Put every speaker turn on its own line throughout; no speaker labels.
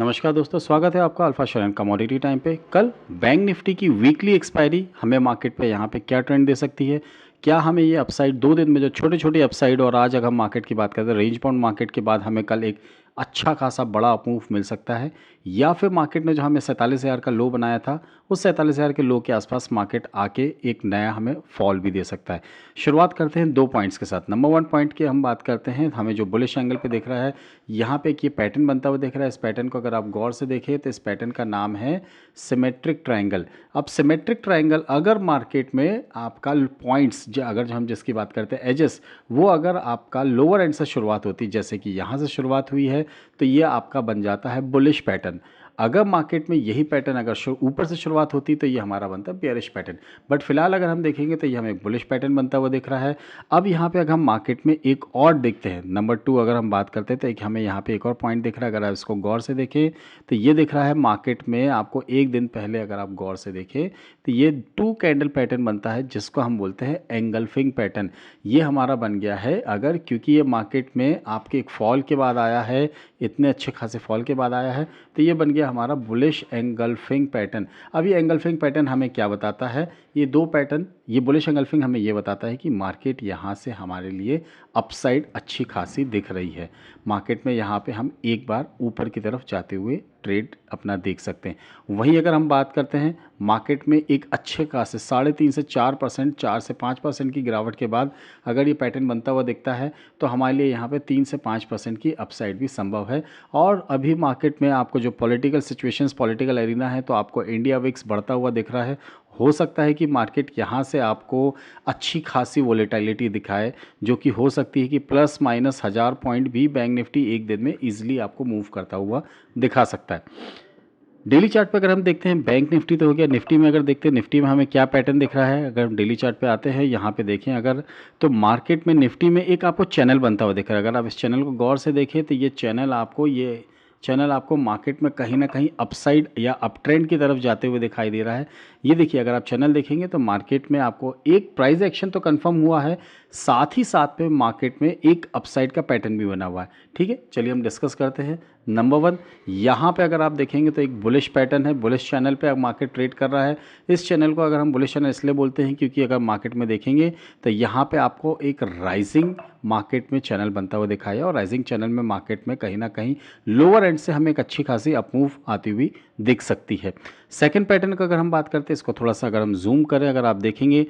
नमस्कार दोस्तों, स्वागत है आपका अल्फा शरण कमोडिटी टाइम पे। कल बैंक निफ्टी की वीकली एक्सपायरी हमें मार्केट पे यहाँ पे क्या ट्रेंड दे सकती है, क्या हमें ये अपसाइड 2 दिन में जो छोटे छोटे अपसाइड, और आज अगर हम मार्केट की बात करते हैं रेंज बाउंड मार्केट के बाद हमें कल एक अच्छा खासा बड़ा अपमूव मिल सकता है, या फिर मार्केट ने जो हमें 47,000 का लो बनाया था उस 47,000 के लो के आसपास मार्केट आके एक नया हमें फॉल भी दे सकता है। शुरुआत करते हैं 2 पॉइंट्स के साथ। नंबर 1 पॉइंट की हम बात करते हैं, हमें जो बुलिश एंगल पे दिख रहा है, यहाँ पे एक ये पैटर्न बनता हुआ दिख रहा है। इस पैटर्न को अगर आप गौर से देखें तो इस पैटर्न का नाम है सिमेट्रिक ट्रायंगल। अब सिमेट्रिक ट्रायंगल अगर मार्केट में आपका पॉइंट्स जो अगर जो हम जिसकी बात करते हैं एजेस, वो अगर आपका लोअर एंड से शुरुआत होती है, जैसे कि यहाँ से शुरुआत हुई है, तो ये आपका बन जाता है बुलिश पैटर्न। अगर मार्केट में यही पैटर्न अगर ऊपर से शुरुआत होती तो ये हमारा बनता है बेयरिश पैटर्न। बट फिलहाल अगर हम देखेंगे तो ये हमें एक बुलिश पैटर्न बनता हुआ दिख रहा है। अब यहाँ पे अगर हम मार्केट में एक और देखते हैं, नंबर 2 अगर हम बात करते हैं तो एक हमें यहाँ पे एक और पॉइंट दिख रहा है। अगर आप इसको गौर से देखें तो ये दिख रहा है मार्केट में आपको एक दिन पहले, अगर आप गौर से देखें तो ये 2 कैंडल पैटर्न बनता है जिसको हम बोलते हैं एंगल्फिंग पैटर्न। ये हमारा बन गया है अगर, क्योंकि ये मार्केट में आपके एक फॉल के बाद आया है, इतने अच्छे खासे फॉल के बाद आया है, तो ये बन गया हमारा बुलिश एंगल्फिंग पैटर्न। अब ये एंगल्फिंग पैटर्न हमें क्या बताता है, ये 2 पैटर्न, ये बुलिश एंगल्फिंग हमें ये बताता है कि मार्केट यहाँ से हमारे लिए अपसाइड अच्छी खासी दिख रही है। मार्केट में यहाँ पे हम एक बार ऊपर की तरफ जाते हुए ट्रेड अपना देख सकते हैं। वहीं अगर हम बात करते हैं मार्केट में एक अच्छे खासे 3.5 से 4%, 4 से 5% की गिरावट के बाद अगर ये पैटर्न बनता हुआ दिखता है तो हमारे लिए यहाँ पे 3 से 5% की अपसाइड भी संभव है। और अभी मार्केट में आपको जो पॉलिटिकल सिचुएशंस, पॉलिटिकल एरिना है, तो आपको इंडिया विक्स बढ़ता हुआ दिख रहा है। हो सकता है कि मार्केट यहाँ से आपको अच्छी खासी वोलेटिलिटी दिखाए, जो कि हो सकती है कि प्लस माइनस 1000 पॉइंट भी बैंक निफ्टी एक दिन में ईजिली आपको मूव करता हुआ दिखा सकता है। डेली चार्ट पे अगर हम देखते हैं, बैंक निफ्टी तो हो गया, निफ्टी में अगर देखते हैं निफ्टी में हमें क्या पैटर्न दिख रहा है, अगर हम डेली चार्ट पे आते हैं यहाँ पे देखें अगर, तो मार्केट में निफ्टी में एक आपको चैनल बनता हुआ दिख रहा है। अगर आप इस चैनल को गौर से देखें तो ये चैनल आपको मार्केट में कहीं ना कहीं अपसाइड या अप ट्रेंड की तरफ जाते हुए दिखाई दे रहा है। ये देखिए, अगर आप चैनल देखेंगे तो मार्केट में आपको एक प्राइस एक्शन तो कंफर्म हुआ है, साथ ही साथ पे मार्केट में एक अपसाइड का पैटर्न भी बना हुआ है। ठीक है, चलिए हम डिस्कस करते हैं। नंबर 1, यहाँ पे अगर आप देखेंगे तो एक बुलिश पैटर्न है, बुलिश चैनल पे अब मार्केट ट्रेड कर रहा है। इस चैनल को अगर हम बुलिश चैनल इसलिए बोलते हैं क्योंकि अगर मार्केट में देखेंगे तो यहाँ पे आपको एक राइजिंग मार्केट में चैनल बनता हुआ दिखाई है, और राइजिंग चैनल में मार्केट में कहीं ना कहीं लोअर एंड से हमें एक अच्छी खासी अपमूव आती हुई दिख सकती है। सेकंड पैटर्न का अगर हम बात करते हैं, इसको थोड़ा सा अगर हम जूम करें, अगर आप देखेंगे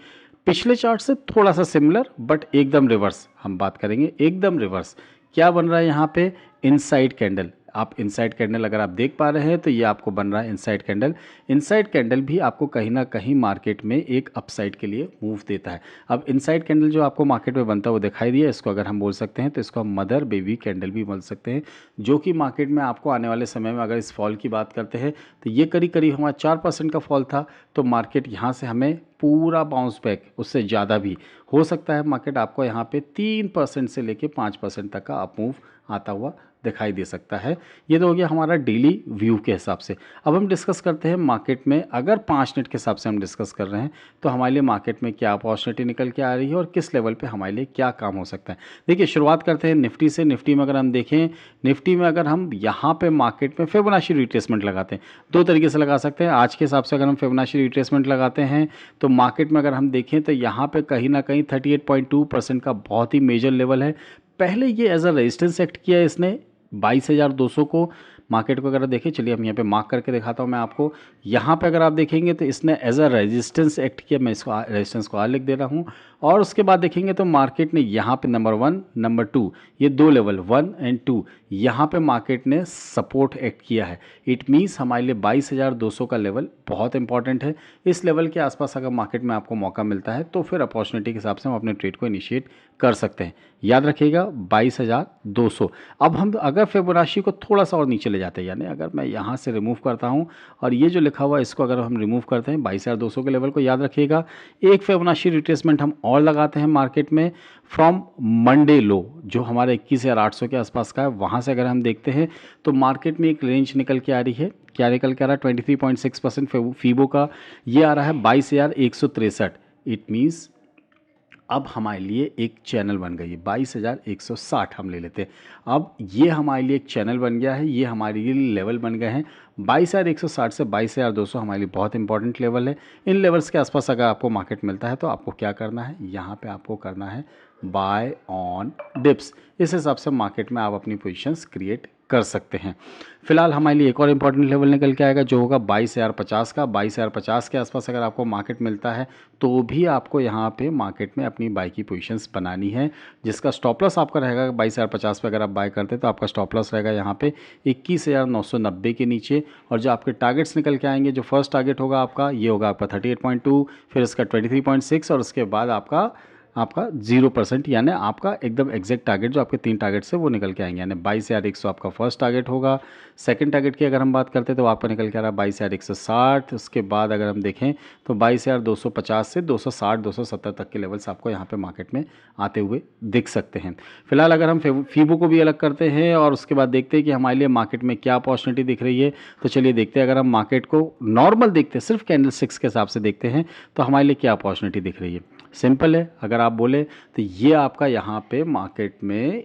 पिछले चार्ट से थोड़ा सा सिमिलर बट एकदम रिवर्स हम बात करेंगे, एकदम रिवर्स। क्या बन रहा है यहाँ पे, इनसाइड कैंडल। आप इनसाइड कैंडल अगर आप देख पा रहे हैं तो ये आपको बन रहा है इनसाइड कैंडल। इनसाइड कैंडल भी आपको कहीं ना कहीं मार्केट में एक अपसाइड के लिए मूव देता है। अब इनसाइड कैंडल जो आपको मार्केट में बनता हुआ दिखाई दिया, इसको अगर हम बोल सकते हैं तो इसको हम मदर बेबी कैंडल भी बोल सकते हैं, जो कि मार्केट में आपको आने वाले समय में अगर इस फॉल की बात करते हैं तो ये करीब करीब हमारा 4% का फॉल था, तो मार्केट यहाँ से हमें पूरा बाउंस बैक, उससे ज़्यादा भी हो सकता है मार्केट आपको यहाँ पे 3% से लेके 5% तक का अपमूव आता हुआ दिखाई दे सकता है। ये तो हो गया हमारा डेली व्यू के हिसाब से। अब हम डिस्कस करते हैं मार्केट में, अगर 5 मिनट के हिसाब से हम डिस्कस कर रहे हैं तो हमारे लिए मार्केट में क्या अपॉर्चुनिटी निकल के आ रही है और किस लेवल पे हमारे लिए क्या काम हो सकता है। देखिए, शुरुआत करते हैं निफ्टी से। निफ्टी में अगर हम देखें, निफ्टी में अगर हम यहाँ पे मार्केट में फिबोनाची रिट्रेसमेंट लगाते हैं, 2 तरीके से लगा सकते हैं। आज के हिसाब से अगर हम फिबोनाची रिट्रेसमेंट लगाते हैं तो मार्केट में अगर हम देखें तो यहाँ पे कहीं ना कहीं 38.2% का बहुत ही मेजर लेवल है। पहले ये एज अ रेजिस्टेंस एक्ट किया है इसने 22,200 को। मार्केट को अगर देखें, चलिए हम यहाँ पे मार्क करके दिखाता हूँ मैं आपको। यहाँ पे अगर आप देखेंगे तो इसने एज अ रेजिस्टेंस एक्ट किया, मैं इसको रेजिस्टेंस को आर लिख दे रहा हूँ। और उसके बाद देखेंगे तो मार्केट ने यहाँ पे नंबर 1, नंबर 2, ये 2 लेवल 1 एंड 2 यहाँ पे मार्केट ने सपोर्ट एक्ट किया है। इट मीन्स हमारे लिए 22,200 का लेवल बहुत इंपॉर्टेंट है। इस लेवल के आसपास अगर मार्केट में आपको मौका मिलता है तो फिर अपॉर्चुनिटी के हिसाब से हम अपने ट्रेड को इनिशिएट कर सकते हैं। याद रखिएगा 22,200। अब हम अगर फिबोनाची को थोड़ा सा और नीचे ले जाते हैं, यानी अगर मैं यहाँ से रिमूव करता हूँ और ये जो लिखा हुआ है इसको अगर हम रिमूव करते हैं 22,200 के लेवल को, याद रखिएगा एक फिबोनाची रिट्रेसमेंट हम और लगाते हैं मार्केट में फ्रॉम मंडे लो, जो हमारे 21,800 के आसपास का है। वहाँ से अगर हम देखते हैं तो मार्केट में एक रेंज निकल के आ रही है। क्या निकल के आ रहा है, 23.6% फीबो का ये आ रहा है 22,163। इट मीन्स अब हमारे लिए एक चैनल बन गई है 22,160 हम ले लेते हैं। अब ये हमारे लिए एक चैनल बन गया है, ये हमारे लिए लेवल बन गए हैं 22,160 से 22,200 हमारे लिए बहुत इंपॉर्टेंट लेवल है। इन लेवल्स के आसपास अगर आपको मार्केट मिलता है तो आपको क्या करना है, यहाँ पे आपको करना है बाय ऑन डिप्स। इस हिसाब से मार्केट में आप अपनी पोजीशंस क्रिएट कर सकते हैं। फिलहाल हमारे लिए एक और इम्पॉर्टेंट लेवल निकल के आएगा जो होगा 22,050 का। 22,050 के आसपास अगर आपको मार्केट मिलता है तो भी आपको यहाँ पे मार्केट में अपनी बाई की पोजीशंस बनानी है, जिसका स्टॉप लॉस आपका रहेगा 22,050 पे अगर आप बाय करते हैं तो आपका स्टॉप लॉस रहेगा यहाँ पे 21,990 के नीचे। और जो आपके टारगेट्स निकल के आएंगे, जो फर्स्ट टारगेट होगा आपका ये होगा आपका 38.2, फिर इसका 23.6 और उसके बाद आपका 0% यानी आपका एकदम एग्जैक्ट टारगेट जो आपके 3 टारगेट से वो निकल के आएंगे। यानी 22,100 आपका फर्स्ट टारगेट होगा। सेकंड टारगेट की अगर हम बात करते हैं तो आपका निकल के आ रहा है 22,160। उसके बाद अगर हम देखें तो 22,250 से 260 270 तक के लेवल्स आपको यहाँ पे मार्केट में आते हुए दिख सकते हैं। फिलहाल अगर हम फीबो को भी अलग करते हैं और उसके बाद देखते हैं कि हमारे लिए मार्केट में क्या अपॉर्चुनिटी दिख रही है, तो चलिए देखते हैं। अगर हम मार्केट को नॉर्मल देखते हैं, सिर्फ कैंडल स्टिक्स के हिसाब से देखते हैं, तो हमारे लिए क्या अपॉर्चुनिटी दिख रही है। सिंपल है, अगर आप बोले तो ये आपका यहाँ पे मार्केट में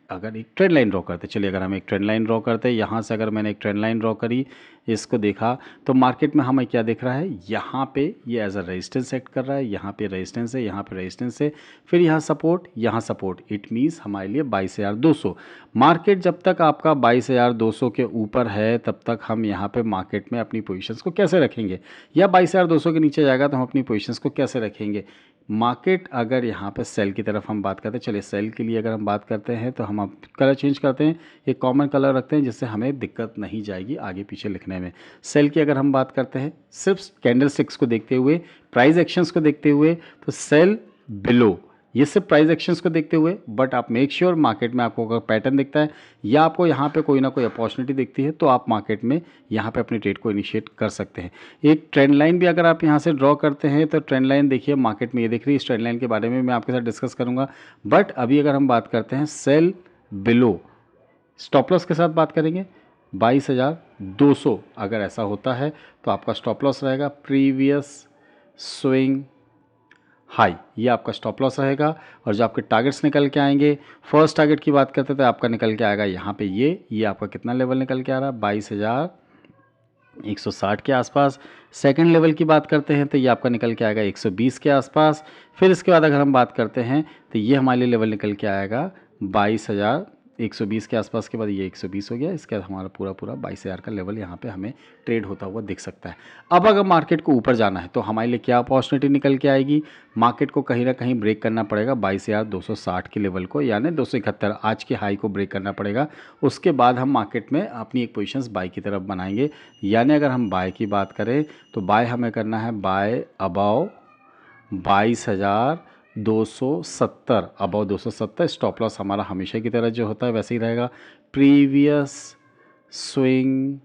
अगर एक ट्रेंड लाइन ड्रॉ करते, चलिए अगर हम एक ट्रेंड लाइन ड्रॉ करते हैं, यहाँ से अगर मैंने एक ट्रेंड लाइन ड्रॉ करी, इसको देखा तो मार्केट में हमें क्या दिख रहा है, यहाँ पे ये एज अ रेजिस्टेंस एक्ट कर रहा है, यहाँ पे रेजिस्टेंस है, यहाँ पे रेजिस्टेंस है, फिर यहाँ सपोर्ट। इट मीन्स हमारे लिए 22,200। मार्केट जब तक आपका 22,200 के ऊपर है तब तक हम यहाँ पे मार्केट में अपनी पोजीशंस को कैसे रखेंगे, या 22,200 के नीचे जाएगा तो हम अपनी पोजीशंस को कैसे रखेंगे। मार्केट अगर यहाँ पे सेल की तरफ हम बात करते हैं, चलिए सेल के लिए अगर हम बात करते हैं तो हम अब कलर चेंज करते हैं, एक कॉमन कलर रखते हैं जिससे हमें दिक्कत नहीं जाएगी आगे पीछे लिखने में। सेल की अगर हम बात करते हैं सिर्फ कैंडल स्टिक्स को देखते हुए, प्राइस एक्शंस को देखते हुए, तो सेल बिलो, ये सिर्फ प्राइस एक्शंस को देखते हुए। बट आप मेक श्योर मार्केट में आपको अगर पैटर्न दिखता है या आपको यहाँ पे कोई ना कोई अपॉर्चुनिटी दिखती है तो आप मार्केट में यहाँ पे अपनी ट्रेड को इनिशिएट कर सकते हैं। एक ट्रेंड लाइन भी अगर आप यहाँ से ड्रॉ करते हैं तो ट्रेंड लाइन देखिए मार्केट में ये दिख रही है। इस ट्रेंड लाइन के बारे में मैं आपके साथ डिस्कस करूँगा। बट अभी अगर हम बात करते हैं सेल बिलो, स्टॉप लॉस के साथ बात करेंगे 22,200। अगर ऐसा होता है तो आपका स्टॉप लॉस रहेगा प्रीवियस स्विंग हाई, ये आपका स्टॉप लॉस रहेगा। और जो आपके टारगेट्स निकल के आएंगे, फर्स्ट टारगेट की बात करते हैं तो आपका निकल के आएगा यहाँ पे ये आपका कितना लेवल निकल के आ रहा है 22,160 के आसपास। सेकंड लेवल की बात करते हैं तो ये आपका निकल के आएगा 120 के आसपास। फिर इसके बाद अगर हम बात करते हैं तो ये हमारे लिए लेवल निकल के आएगा 22,120 के आसपास। के बाद ये 120 हो गया, इसके बाद हमारा पूरा 22,000 का लेवल यहाँ पे हमें ट्रेड होता हुआ दिख सकता है। अब अगर मार्केट को ऊपर जाना है तो हमारे लिए क्या अपॉर्चुनिटी निकल के आएगी, मार्केट को कहीं ना कहीं ब्रेक करना पड़ेगा 22,260 के लेवल को, यानी 271 आज के हाई को ब्रेक करना पड़ेगा। उसके बाद हम मार्केट में अपनी एक पोजीशंस बाय की तरफ बनाएंगे। यानी अगर हम बाय की बात करें तो बाय हमें करना है buy above 22,270, above 270। Stop loss हमारा हमेशा की तरह जो होता है वैसे ही रहेगा, प्रीवियस स्विंग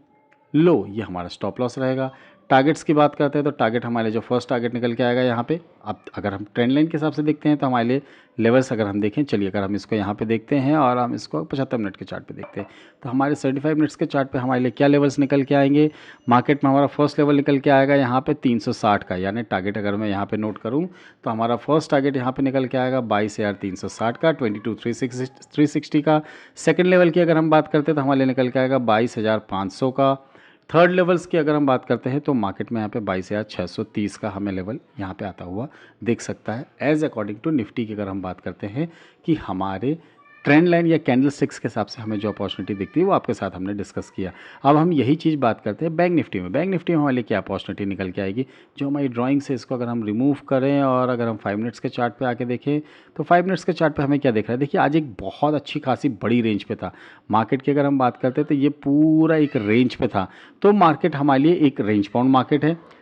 लो, ये हमारा स्टॉप लॉस रहेगा। टारगेट्स की बात करते हैं तो टारगेट हमारे जो फर्स्ट टारगेट निकल के आएगा यहाँ पे। अब अगर हम ट्रेंड लाइन के हिसाब से देखते हैं तो हमारे लिए लेवल्स अगर हम देखें, चलिए अगर हम इसको यहाँ पे देखते हैं और हम इसको 75 मिनट के चार्ट पे देखते हैं तो हमारे 35 मिनट्स के चार्ट पे हमारे लिए क्या लेवल्स निकल के आएंगे। मार्केट में हमारा फर्स्ट लेवल निकल के आएगा यहाँ पे 360 का, यानी टारगेट अगर मैं यहाँ पे नोट करूँ तो हमारा फर्स्ट टारगेट यहाँ पे निकल के आएगा 22,360 का, 22,360 का। सेकेंड लेवल की अगर हम बात करते हैं तो हमारे लिए निकल के आएगा 22,500 का। थर्ड लेवल्स की अगर हम बात करते हैं तो मार्केट में यहाँ पे 22,630 का हमें लेवल यहाँ पे आता हुआ दिख सकता है। एज अकॉर्डिंग टू निफ्टी की अगर हम बात करते हैं कि हमारे ट्रेंड लाइन या कैंडल स्टिक्स के हिसाब से हमें जो अपॉर्चुनिटी दिखती है वो आपके साथ हमने डिस्कस किया। अब हम यही चीज़ बात करते हैं बैंक निफ्टी में। बैंक निफ्टी में हमारे लिए क्या अपॉर्चुनिटी निकल के आएगी, जो हमारी ड्राइंग से इसको अगर हम रिमूव करें और अगर हम 5 मिनट्स के चार्ट पे आके देखें तो 5 मिनट्स के चार्ट पे हमें क्या दिख रहा है। देखिए आज एक बहुत अच्छी खासी बड़ी रेंज पे था मार्केट की। अगर हम बात करते हैं तो ये पूरा एक रेंज पे था, तो मार्केट हमारे लिए एक रेंज बाउंड मार्केट है।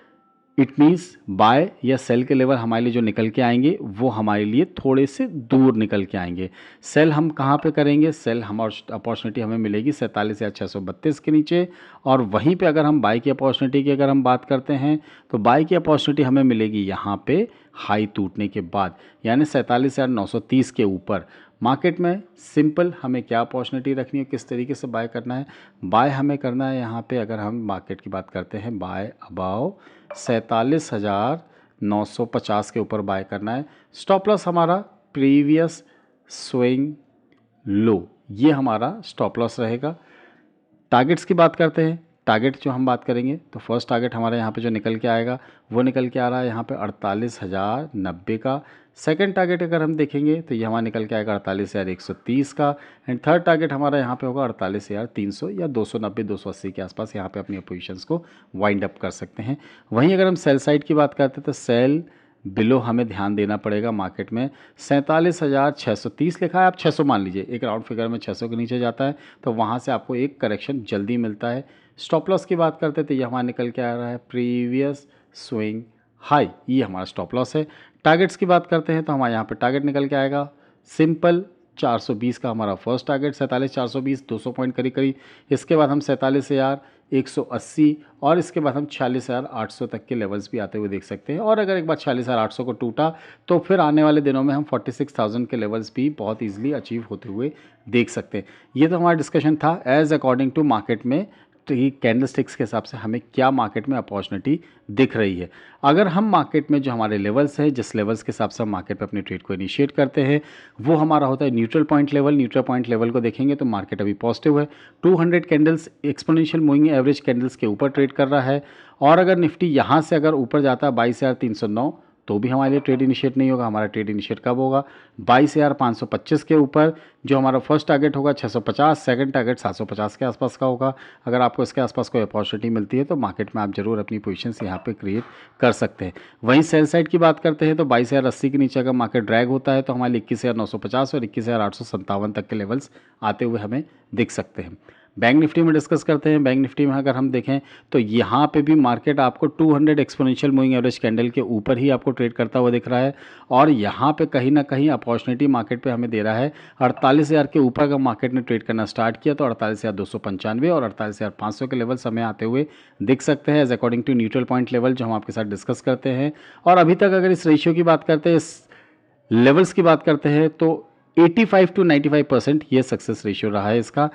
इट मीन्स बाय या सेल के लेवल हमारे लिए जो निकल के आएंगे वो हमारे लिए थोड़े से दूर निकल के आएंगे। सेल हम कहाँ पे करेंगे, सेल हमारी अपॉर्चुनिटी हमें मिलेगी 47,632 के नीचे। और वहीं पे अगर हम बाय की अपॉर्चुनिटी की अगर हम बात करते हैं तो बाय की अपॉर्चुनिटी हमें मिलेगी यहाँ पे हाई टूटने के बाद, यानी 47,930 के ऊपर। मार्केट में सिंपल हमें क्या अपॉर्चुनिटी रखनी है, किस तरीके से बाय करना है। बाय हमें करना है यहाँ पे, अगर हम मार्केट की बात करते हैं बाय अबाव 47,000 950 के ऊपर बाय करना है। स्टॉप लॉस हमारा प्रीवियस स्विंग लो, ये हमारा स्टॉप लॉस रहेगा। टारगेट्स की बात करते हैं। टारगेट जो हम बात करेंगे तो फर्स्ट टारगेट हमारे यहाँ पे जो निकल के आएगा वो निकल के आ रहा है यहाँ पे 48,090 का। सेकंड टारगेट अगर हम देखेंगे तो ये हमारा निकल के आएगा 48,130 का। एंड थर्ड टारगेट हमारा यहाँ पे होगा 48,300 या 290 280 के आसपास यहाँ पे अपनी पोजीशंस को वाइंड अप कर सकते हैं। वहीं अगर हम सेल साइड की बात करते हैं तो सेल बिलो हमें ध्यान देना पड़ेगा। मार्केट में 47,630 लिखा है, आप 600 मान लीजिए, एक राउंड फिगर में 600 के नीचे जाता है तो वहाँ से आपको एक करेक्शन जल्दी मिलता है। स्टॉप लॉस की बात करते हैं तो ये हमारा निकल के आ रहा है प्रीवियस स्विंग हाई, ये हमारा स्टॉप लॉस है। टारगेट्स की बात करते हैं तो हमारे यहाँ पे टारगेट निकल के आएगा सिंपल 420 का हमारा फर्स्ट टारगेट, 47,420 200 पॉइंट करीब करीब। इसके बाद हम 47,180 और इसके बाद हम 46,800 तक के लेवल्स भी आते हुए देख सकते हैं। और अगर एक बार 46,800 को टूटा तो फिर आने वाले दिनों में हम 46,000 के लेवल्स भी बहुत ईजिली अचीव होते हुए देख सकते हैं। ये तो हमारा डिस्कशन था एज अकॉर्डिंग टू मार्केट में कैंडल स्टिक्स के हिसाब से हमें क्या मार्केट में अपॉर्चुनिटी दिख रही है। अगर हम मार्केट में जो हमारे लेवल्स है, जिस लेवल्स के हिसाब से हम मार्केट पे अपनी ट्रेड को इनिशिएट करते हैं, वो हमारा होता है neutral point level. Neutral point level को देखेंगे तो मार्केट अभी पॉजिटिव है, 200 candles exponential moving average candles के ऊपर ट्रेड कर रहा है। और अगर निफ्टी यहाँ से अगर ऊपर जाता है 22,309 तो भी हमारे लिए ट्रेड इनिशिएट नहीं होगा। हमारा ट्रेड इनिशिएट कब होगा? 22,525 के ऊपर जो हमारा फर्स्ट टारगेट होगा 650, सेकंड टारगेट 750 के आसपास का होगा। अगर आपको इसके आसपास कोई अपॉर्चुनिटी मिलती है तो मार्केट में आप जरूर अपनी पोजीशंस यहाँ पे क्रिएट कर सकते हैं। वहीं सेल साइड की बात करते हैं तो 22,080 के नीचे अगर मार्केट ड्रैग होता है तो हमारे 21,950 और 21,857 तक के लेवल्स आते हुए हमें दिख सकते हैं। बैंक निफ्टी में डिस्कस करते हैं। बैंक निफ्टी में अगर हम देखें तो यहाँ पे भी मार्केट आपको 200 एक्सपोनेंशियल मूविंग एवरेज कैंडल के ऊपर ही आपको ट्रेड करता हुआ दिख रहा है। और यहाँ पे कहीं ना कहीं अपॉर्चुनिटी मार्केट पे हमें दे रहा है। 48,000 के ऊपर अगर मार्केट ने ट्रेड करना स्टार्ट किया तो 48,295 और 48,500 के लेवल्स हमें आते हुए दिख सकते हैं as according to neutral point level जो हम आपके साथ डिस्कस करते हैं। और अभी तक अगर इस रेशियो की बात करते हैं, इस लेवल्स की बात करते हैं तो 85 to 95% ये सक्सेस रेशियो रहा है इसका।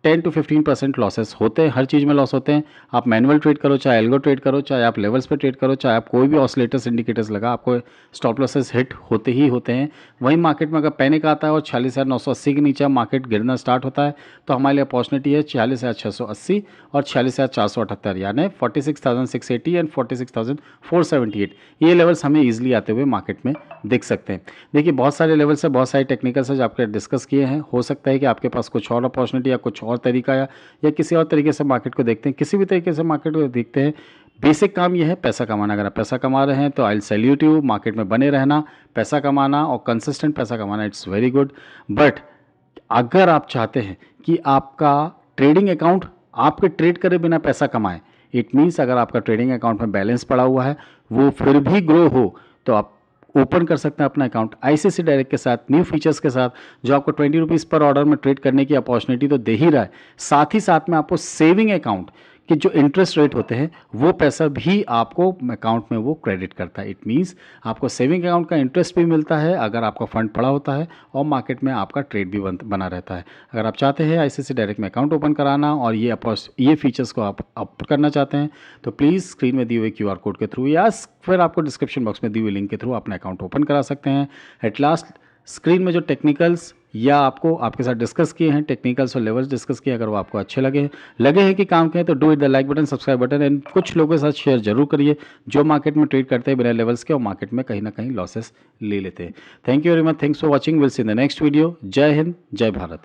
10 to 15% लॉसेस होते हैं, हर चीज़ में लॉस होते हैं। आप मैनुअल ट्रेड करो, चाहे एल्गो ट्रेड करो, चाहे आप लेवल्स पे ट्रेड करो, चाहे आप कोई भी ऑसिलेटर्स इंडिकेटर्स लगा, आपको स्टॉप लॉसेस हिट होते ही होते हैं। वहीं मार्केट में अगर पैनिक आता है और 46,980 के नीचे मार्केट गिरना स्टार्ट होता है तो हमारे लिए अपॉर्चुनिटी है 46,680 और 46,478 यानी 46,680 एंड 46,478। ये लेवल्स हमें ईजिली आते हुए मार्केट में दिख सकते हैं। देखिए बहुत सारे लेवल्स है, बहुत सारे टेक्निकल्स है जो आपके डिस्कस किए हैं। हो सकता है कि आपके पास कुछ और अपॉर्चुनिटी या कुछ और तरीका या किसी और तरीके से मार्केट को देखते हैं। किसी भी तरीके से मार्केट को देखते हैं, बेसिक काम यह है पैसा कमाना। अगर आप पैसा कमा रहे हैं तो I will salute you. Market में बने रहना, पैसा कमाना और कंसिस्टेंट पैसा कमाना, इट्स वेरी गुड। बट अगर आप चाहते हैं कि आपका ट्रेडिंग अकाउंट आपके ट्रेड करे बिना पैसा कमाए, इट मीन्स अगर आपका ट्रेडिंग अकाउंट में बैलेंस पड़ा हुआ है वो फिर भी ग्रो हो, तो आप ओपन कर सकते हैं अपना अकाउंट आईसीआईसीआई डायरेक्ट के साथ, न्यू फीचर्स के साथ, जो आपको 20 रुपीज़ पर ऑर्डर में ट्रेड करने की अपॉर्चुनिटी तो दे ही रहा है, साथ ही साथ में आपको सेविंग अकाउंट कि जो इंटरेस्ट रेट होते हैं वो पैसा भी आपको अकाउंट में वो क्रेडिट करता है। इट मीन्स आपको सेविंग अकाउंट का इंटरेस्ट भी मिलता है अगर आपका फंड पड़ा होता है और मार्केट में आपका ट्रेड भी बना रहता है। अगर आप चाहते हैं आईसीआईसीआई डायरेक्ट में अकाउंट ओपन कराना और ये फीचर्स को आप अप करना चाहते हैं तो प्लीज़ स्क्रीन में दिए हुए QR कोड के थ्रू या फिर आपको डिस्क्रिप्शन बॉक्स में दिए हुए लिंक के थ्रू अपना अकाउंट ओपन करा सकते हैं। एट लास्ट स्क्रीन में जो टेक्निकल्स या आपको आपके साथ डिस्कस किए हैं, टेक्निकल्स और लेवल्स डिस्कस किए, अगर वो आपको अच्छे लगे हैं कि काम के, तो do it the like button, subscribe button and कुछ लोगों के साथ शेयर जरूर करिए जो मार्केट में ट्रेड करते हैं बिना लेवल्स के और मार्केट में कहीं ना कहीं लॉसेस ले लेते हैं। Thank you very much, thanks for watching, will see in the next video. जय हिंद, जय भारत।